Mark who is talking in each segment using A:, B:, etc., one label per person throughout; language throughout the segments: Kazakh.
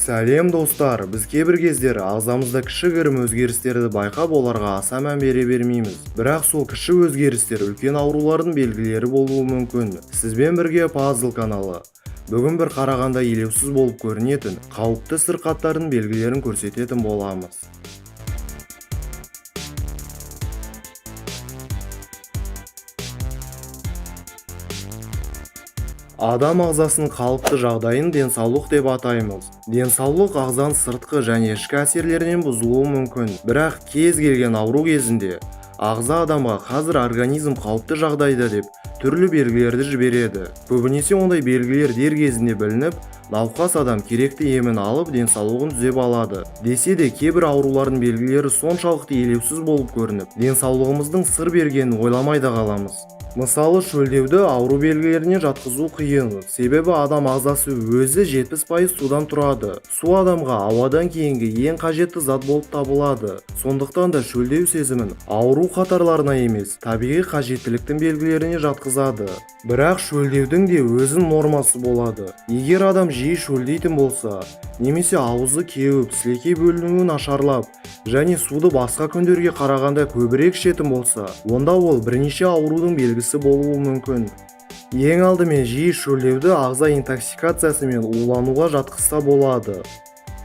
A: Сәлем достар, біз кейбір кездері ағзамызда кішігірім өзгерістерді байқап оларға аса мән бере бермейміз. Бірақ сол кіші өзгерістер үлкен аурулардың белгілері болуы мүмкін. Сізбен бірге Пазл каналы. Бүгін бір қарағанда елеусіз болып көрінетін қауіпті сырқаттардың белгілерін көрсететін боламыз. Адам ағзасының қалыпты жағдайын денсаулық деп атаймыз. Денсаулық ағзаның сыртқы және ішкі әсерлерінен бұзылуы мүмкін. Бірақ кез келген ауру кезінде ағза адамға қазір организм қауіпті жағдайда деп түрлі белгілерді жібереді. Көбінесе ондай белгілер дер кезінде білініп, науқас адам керекті емін алып денсаулығын түзеп алады. Десе де кейбір аурулардың белгілері соншалықты елеусіз болып көрініп, денсаулығымыздың сыр бергенін ойламай да қаламыз. Мысалы, шөлдеуді ауру белгілеріне жатқызу қиын, себебі адам ағзасы өзі 70% судан тұрады. Су адамға ауадан кейінгі ең қажетті зат болып табылады. Сондықтан да шөлдеу сезімін ауру қатарларына емес, табиғи қажеттіліктің белгілеріне жатқызады. Бірақ шөлдеудің де өзінің нормасы болады. Егер адам жиі шөлдейтін болса, немесе аузы кеуіп, сілекей бөлінуі нашарлап, және суды басқа күндерге қарағанда көбірек ішетін болса, онда ол бірнеше аурудың белгісі болуы мүмкін. Ең алдымен жиі шөлдеуді ағза интоксикациясы мен улануға жатқызса болады.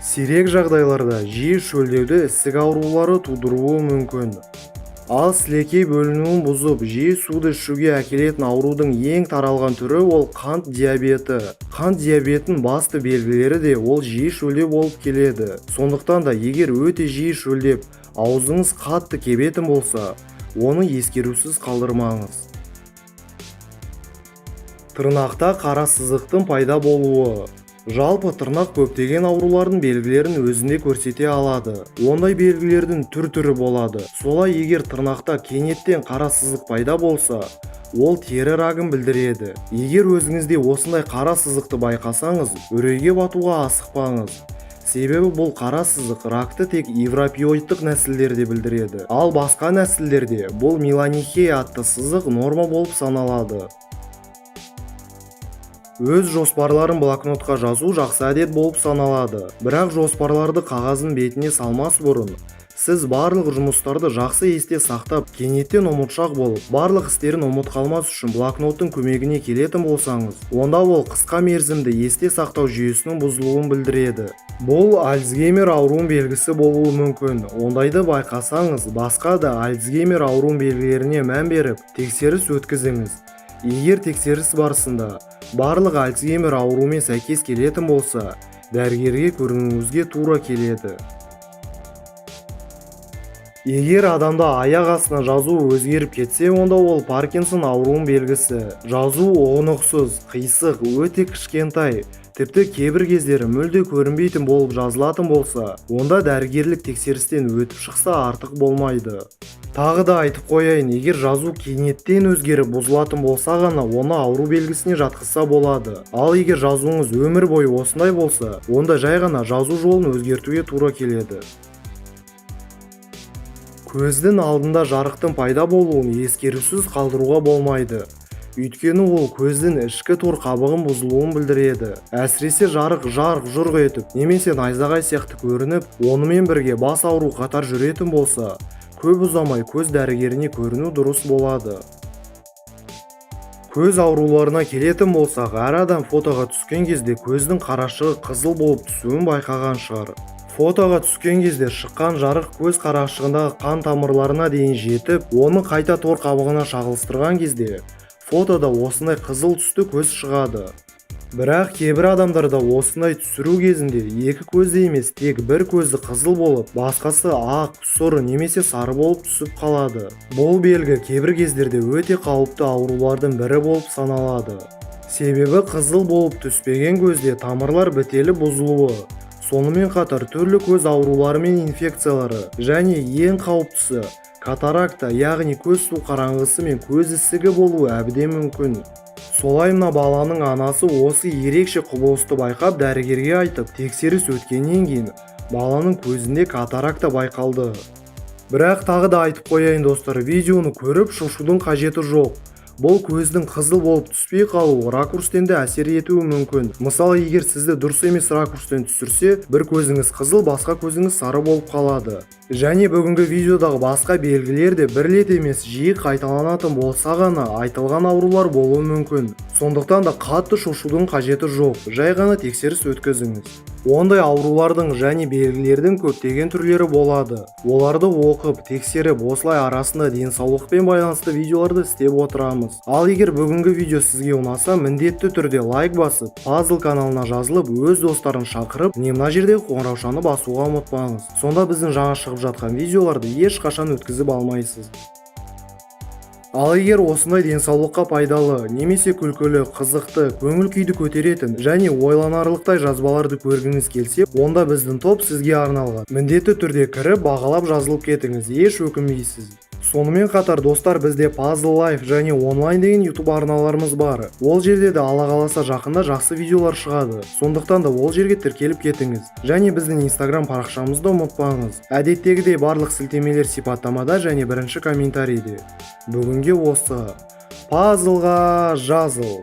A: Сирек жағдайларда жиі шөлдеуді ісік аурулары тудыруы мүмкін. Ал сілекей бөлінуін бұзып, жиі суды ішуге әкелетін аурудың ең таралған түрі ол қант диабеті. Қант диабетінің басты белгілері де ол жиі шөлдеу болып келеді. Сондықтан да егер өте жиі шөлдеп, аузыңыз қатты кебетін болса, оны ескерусіз қалдырмаңыз. Тырнақта қара сызықтың пайда болуы. Жалпы тырнақ көптеген аурулардың белгілерін өзінде көрсете алады. Ондай белгілердің түр-түрі болады. Солай егер тырнақта кенеттен қара сызық пайда болса, ол тері рагын білдіреді. Егер өзіңізде осындай қара сызықты байқасаңыз, үрейге батуға асықпаңыз. Себебі бұл қара сызық ракты тек европеоидтық нәсілдерде білдіреді. Ал басқа нәсілдерде бұл меланихея атты сызық норма болып саналады. Өз жоспарларын блокнотқа жазу жақсы әдет болып саналады. Бірақ жоспарларды қағаздың бетіне салмас бұрын, сіз барлық жұмыстарды жақсы есте сақтап, кенеттен ұмытшақ болып, барлық істерін ұмыт қалмас үшін блокноттың көмегіне келетін болсаңыз, онда ол қысқа мерзімді есте сақтау жүйесінің бұзылуын білдіреді. Бұл Альцгеймер ауруының белгісі болуы мүмкін. Ондайды байқасаңыз, басқа да Альцгеймер ауруының белгілеріне мән беріп, тексеріс өткізіңіз. Егер тексеріс барысында барлық Альцгеймер ауруымен сәйкес келетін болса, дәрігерге көрінуіңізге тура келеді. Егер адамда аяқ астына жазу өзгеріп кетсе, онда ол Паркинсон ауруының белгісі. Жазу ұғынықсыз, қисық, өте кішкентай, тіпті кейбір кездері мүлде көрінбейтін болып жазылатын болса, онда дәрігерлік тексерістен өтіп шықса артық болмайды. Тағы да айтып қояйын, егер жазу кенеттен өзгеріп бұзылатын болса ғана, оны ауру белгісіне жатқызса болады. Ал егер жазуыңыз өмір бойы осындай болса, онда жай ғана жазу жолын өзгертуге тура келеді. Көздің алдында жарықтың пайда болуын ескерусіз қалдыруға болмайды. Өйткені ол көздің ішкі тор қабығын бұзылуын білдіреді. Әсіресе жарық жұрқ етіп, немесе найзағай сияқты көрініп, онымен бірге бас ауру қатар жүретін болса, көп ұзамай көз дәрігеріне көріну дұрыс болады. Көз ауруларына келетін болсақ, әр адам фотоға түскен кезде көздің қарашығы қызыл болып түсуін байқаған шығар. Фотоға түскен кезде шыққан жарық көз қарашығындағы қан тамырларына дейін жетіп, оны қайта тор қабығына шағылыстырған кезде, фотода осындай қызыл түсті көз шығады. Бірақ кейбір адамдарда осындай түсіру кезінде екі көзді емес, тек бір көзді қызыл болып, басқасы ақ, сұр немесе сары болып түсіп қалады. Бұл белгі кейбір кездерде өте қауіпті аурулардың бірі болып саналады. Себебі қызыл болып түспеген көзде тамырлар бітеліп бұзылуы, сонымен қатар түрлі көз аурулары мен инфекциялары, және ең қауіптісі катаракта, яғни көз су қараңғысы мен көз ісігі болуы әбден мүмкін. Солай мына баланың анасы осы ерекше құбылысты байқап дәрігерге айтып, тексеріс өткеннен кейін баланың көзінде катаракта байқалды. Бірақ тағы да айтып қояйын достар, видеоны көріп шошудың қажеті жоқ. Бұл көздің қызыл болып түспей қалуы ракурстен де әсер етуі мүмкін. Мысалы, егер сізді дұрыс емес ракурстен түсірсе, бір көзіңіз қызыл, басқа көзіңіз сары болып қалады. Және бүгінгі видеодағы басқа белгілер де бір рет емес, жиі қайталанатын болса ғана айтылған аурулар болуы мүмкін. Сондықтан да қатты шошудың қажеті жоқ, жай ғана тексеріс өткізіңіз. Ондай аурулардың және белгілердің көптеген түрлері болады. Оларды оқып, тексеріп, осылай арасында денсаулықпен байланысты видеоларды істеп отырамыз. Ал егер бүгінгі видео сізге ұнаса, міндетті түрде лайк басып, Puzzle каналына жазылып, өз достарын шақырып, мына жердегі қоңыраушаны басуға ұмытпаңыз. Сонда біздің жаңа шығып жатқан видеоларды ешқашан өткізіп алмайсыз. Ал егер осындай денсаулыққа пайдалы, немесе күлкілі, қызықты, көңіл күйді көтеретін және ойланарлықтай жазбаларды көргіңіз келсе, онда біздің топ сізге арналған. Міндетті түрде кіріп, бағалап жазылып кетіңіз, еш өкінбейсіз. Сонымен қатар достар, бізде Puzzle Life және онлайн деген YouTube арналарымыз бар. Ол жерде де Алла қаласа жақында жақсы видеолар шығады. Сондықтан да ол жерге тіркеліп кетіңіз. Және біздің Instagram парақшамызды ұмытпаңыз. Әдеттегідей барлық сілтемелер сипаттамада және бірінші комментарийде. Бүгінге осы. Puzzleға жазыл.